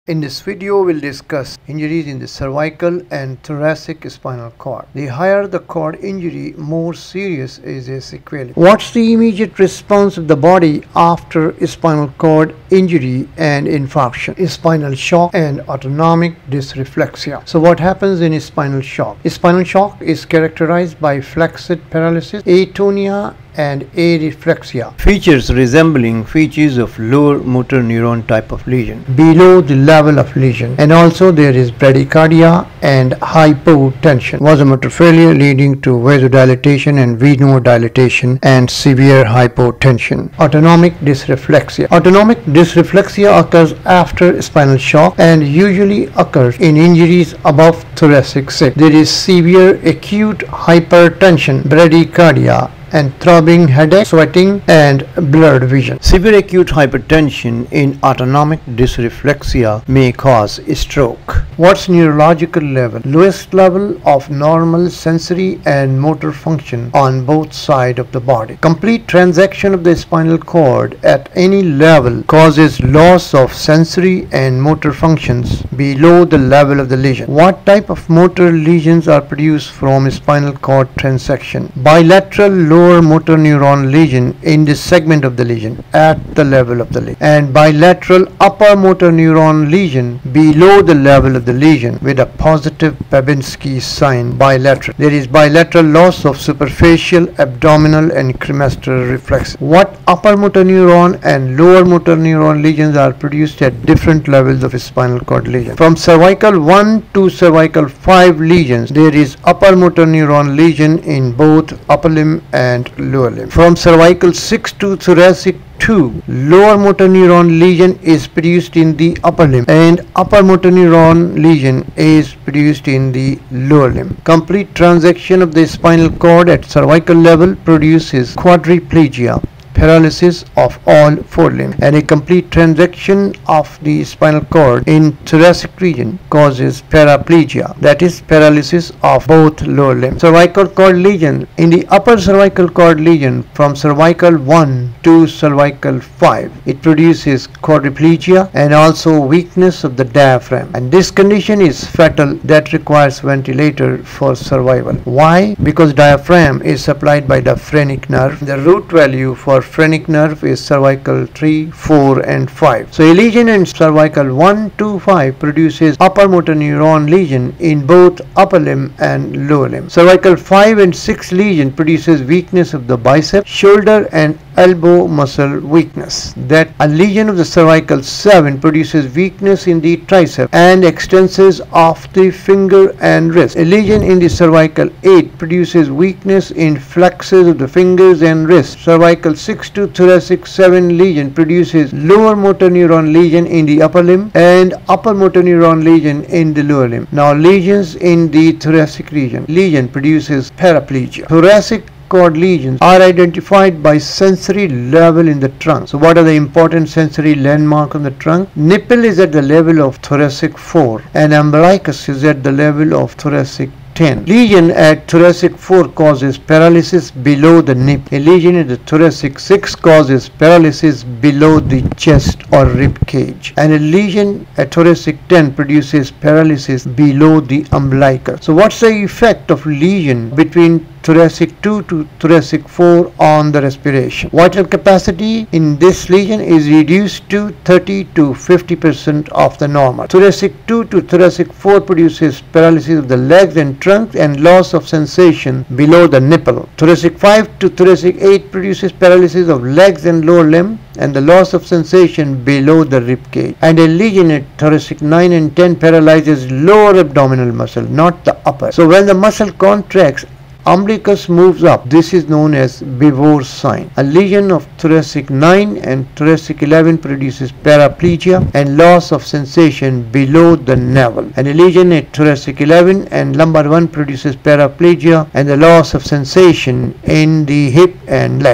In this video, we'll discuss injuries in the cervical and thoracic spinal cord. The higher the cord injury, more serious is a sequelae. What's the immediate response of the body after spinal cord injury and infarction? Spinal shock and autonomic dysreflexia. So what happens in spinal shock? Spinal shock is characterized by flaccid paralysis, atonia, and areflexia, features resembling features of lower motor neuron type of lesion below the level of lesion, and also there is bradycardia and hypotension, vasomotor failure leading to vasodilatation and venodilation and severe hypotension. Autonomic dysreflexia. Autonomic dysreflexia occurs after spinal shock and usually occurs in injuries above thoracic septum. There is severe acute hypertension, bradycardia, and throbbing headache, sweating, and blurred vision. Severe acute hypertension in autonomic dysreflexia may cause stroke. What's neurological level? Lowest level of normal sensory and motor function on both sides of the body. Complete transaction of the spinal cord at any level causes loss of sensory and motor functions below the level of the lesion. What type of motor lesions are produced from spinal cord transection? Bilateral lower motor neuron lesion in this segment of the lesion at the level of the lesion, and bilateral upper motor neuron lesion below the level of the lesion with a positive Babinski sign bilateral. There is bilateral loss of superficial, abdominal, and cremaster reflexes. What upper motor neuron and lower motor neuron lesions are produced at different levels of spinal cord lesion? From cervical 1 to cervical 5 lesions, there is upper motor neuron lesion in both upper limb and lower limb. From cervical 6 to thoracic 2, lower motor neuron lesion is produced in the upper limb and upper motor neuron lesion is produced in the lower limb. Complete transaction of the spinal cord at cervical level produces quadriplegia, paralysis of all four limbs, and a complete transaction of the spinal cord in thoracic region causes paraplegia, that is paralysis of both lower limbs. Cervical cord lesion. In the upper cervical cord lesion from cervical 1 to cervical 5, it produces quadriplegia and also weakness of the diaphragm, and this condition is fatal that requires ventilator for survival. Why? Because diaphragm is supplied by the phrenic nerve. The root value for phrenic nerve is cervical 3, 4, and 5. So a lesion in cervical 1 to 5 produces upper motor neuron lesion in both upper limb and lower limb. Cervical 5 and 6 lesion produces weakness of the bicep, shoulder, and elbow muscle weakness. That a lesion of the cervical 7 produces weakness in the tricep and extensors of the finger and wrist. A lesion in the cervical 8 produces weakness in flexors of the fingers and wrist. Cervical 6 to thoracic 7 lesion produces lower motor neuron lesion in the upper limb and upper motor neuron lesion in the lower limb. Now lesions in the thoracic region. Lesion produces paraplegia. Thoracic cord lesions are identified by sensory level in the trunk. So what are the important sensory landmark on the trunk? Nipple is at the level of thoracic 4 and umbilicus is at the level of thoracic 10. Lesion at thoracic 4 causes paralysis below the nipple. A lesion at the thoracic 6 causes paralysis below the chest or rib cage, and a lesion at thoracic 10 produces paralysis below the umbilicus. So what's the effect of lesion between thoracic 2 to thoracic 4 on the respiration? Vital capacity in this lesion is reduced to 30 to 50% of the normal. Thoracic 2 to thoracic 4 produces paralysis of the legs and trunk and loss of sensation below the nipple. Thoracic 5 to thoracic 8 produces paralysis of legs and lower limb and the loss of sensation below the rib cage. And a lesion at thoracic 9 and 10 paralyzes lower abdominal muscle, not the upper. So when the muscle contracts, umbilicus moves up. This is known as Bevore's sign. A lesion of thoracic 9 and thoracic 11 produces paraplegia and loss of sensation below the navel. And a lesion at thoracic 11 and lumbar 1 produces paraplegia and the loss of sensation in the hip and leg.